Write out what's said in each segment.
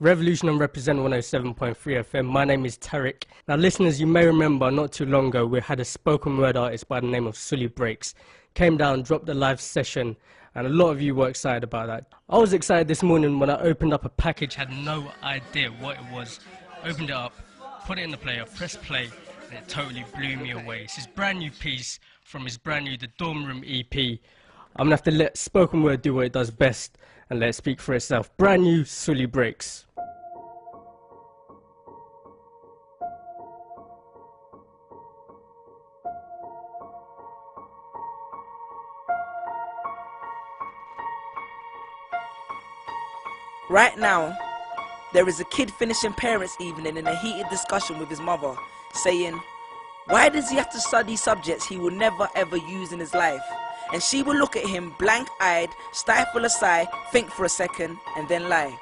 Revolution and Represent 107.3 FM. My name is Tariq. Now, listeners, you may remember not too long ago we had a spoken word artist by the name of Sully Breaks. Came down, dropped a live session, and a lot of you were excited about that. I was excited this morning when I opened up a package, had no idea what it was. Opened it up, put it in the player, pressed play, and it totally blew me away. It's his brand new piece from his brand new The Dorm Room EP. I'm gonna have to let spoken word do what it does best and let it speak for itself. Brand new Sully Breaks. Right now, there is a kid finishing parents' evening in a heated discussion with his mother, saying, why does he have to study subjects he will never ever use in his life? And she will look at him blank-eyed, stifle a sigh, think for a second, and then lie.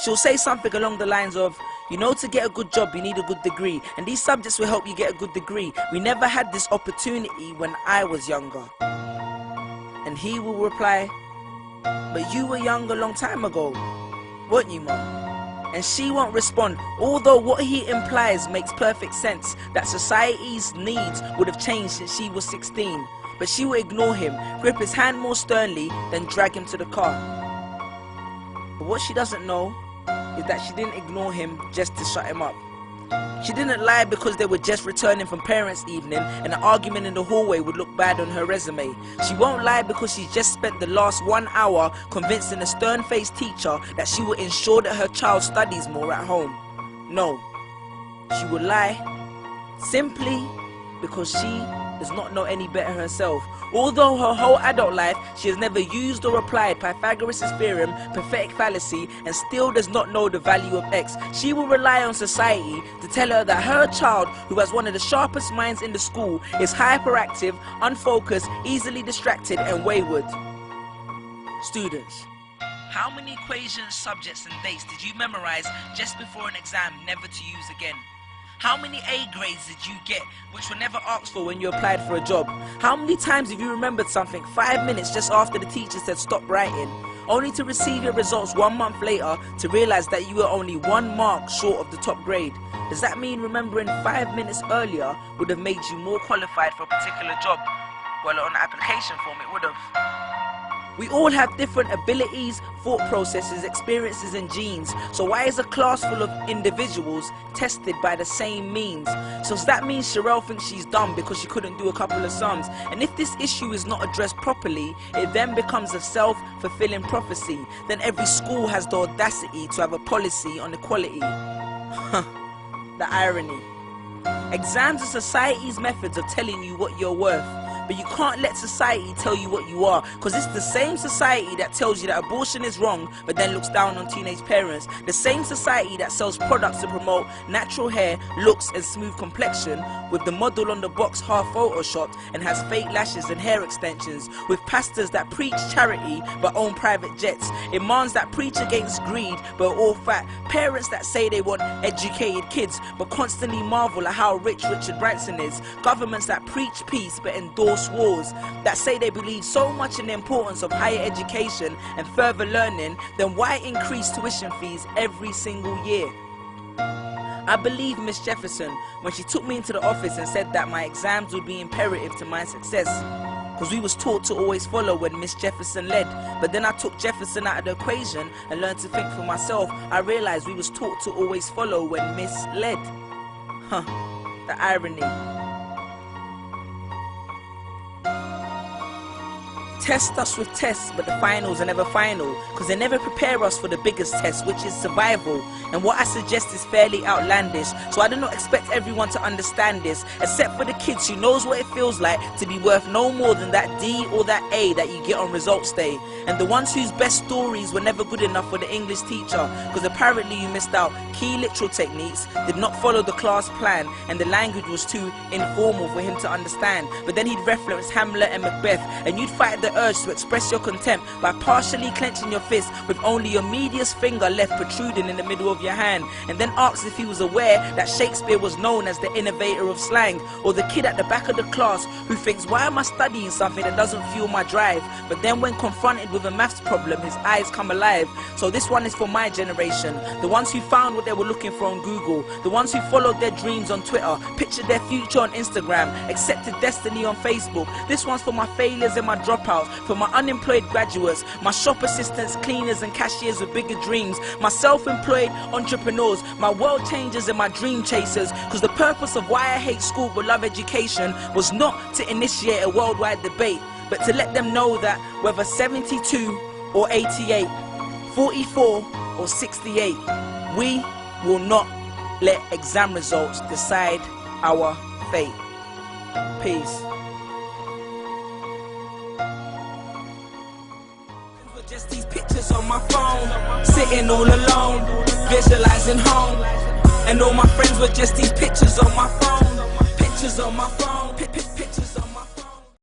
She'll say something along the lines of, you know, to get a good job you need a good degree, and these subjects will help you get a good degree. We never had this opportunity when I was younger. And he will reply, but you were young a long time ago, weren't you, Mum? And she won't respond, although what he implies makes perfect sense, that society's needs would have changed since she was 16. But she will ignore him, grip his hand more sternly, then drag him to the car. But what she doesn't know is that she didn't ignore him just to shut him up. She didn't lie because they were just returning from parents' evening and an argument in the hallway would look bad on her resume. She won't lie because she just spent the last 1 hour convincing a stern-faced teacher that she will ensure that her child studies more at home. No, she will lie simply because she does not know any better herself. Although her whole adult life she has never used or applied Pythagoras' theorem, pathetic fallacy, and still does not know the value of X, she will rely on society to tell her that her child, who has one of the sharpest minds in the school, is hyperactive, unfocused, easily distracted, and wayward. Students, how many equations, subjects, and dates did you memorize just before an exam never to use again? How many A grades did you get which were never asked for when you applied for a job? How many times have you remembered something 5 minutes just after the teacher said stop writing, only to receive your results 1 month later to realize that you were only 1 mark short of the top grade? Does that mean remembering 5 minutes earlier would have made you more qualified for a particular job? Well, on the application form it would have. We all have different abilities, thought processes, experiences and genes. So why is a class full of individuals tested by the same means? So does that mean Sherelle thinks she's dumb because she couldn't do a couple of sums? And if this issue is not addressed properly, it then becomes a self-fulfilling prophecy. Then every school has the audacity to have a policy on equality. The irony. Exams are society's methods of telling you what you're worth. But you can't let society tell you what you are, because it's the same society that tells you that abortion is wrong but then looks down on teenage parents. The same society that sells products to promote natural hair, looks and smooth complexion, with the model on the box half photoshopped and has fake lashes and hair extensions, with pastors that preach charity but own private jets, imams that preach against greed but are all fat, parents that say they want educated kids but constantly marvel at how rich Richard Branson is, governments that preach peace but endorse wars, that say they believe so much in the importance of higher education and further learning, then why increase tuition fees every single year? I believe Miss Jefferson when she took me into the office and said that my exams would be imperative to my success, because we was taught to always follow when Miss Jefferson led. But then I took Jefferson out of the equation and learned to think for myself. I realized we was taught to always follow when Miss led. The irony. Test us with tests, but the finals are never final, because they never prepare us for the biggest test, which is survival. And what I suggest is fairly outlandish, so I do not expect everyone to understand this, except for the kids who knows what it feels like to be worth no more than that D or that A that you get on results day, and the ones whose best stories were never good enough for the English teacher, because apparently you missed out key literal techniques, did not follow the class plan, and the language was too informal for him to understand. But then he'd reference Hamlet and Macbeth, and you'd fight the urge to express your contempt by partially clenching your fist with only your medius finger left protruding in the middle of your hand, and then asks if he was aware that Shakespeare was known as the innovator of slang, or the kid at the back of the class who thinks, why am I studying something that doesn't fuel my drive? But then when confronted with a maths problem, his eyes come alive. So this one is for my generation, the ones who found what they were looking for on Google, the ones who followed their dreams on Twitter, pictured their future on Instagram, accepted destiny on Facebook. This one's for my failures and my dropouts, for my unemployed graduates, my shop assistants, cleaners and cashiers with bigger dreams, my self-employed entrepreneurs, my world changers and my dream chasers. Because the purpose of why I hate school but love education was not to initiate a worldwide debate, but to let them know that whether 72 or 88, 44 or 68, we will not let exam results decide our fate. Peace. Just these pictures on my phone, sitting all alone, visualizing home. And all my friends were just these pictures on my phone, pictures on my phone.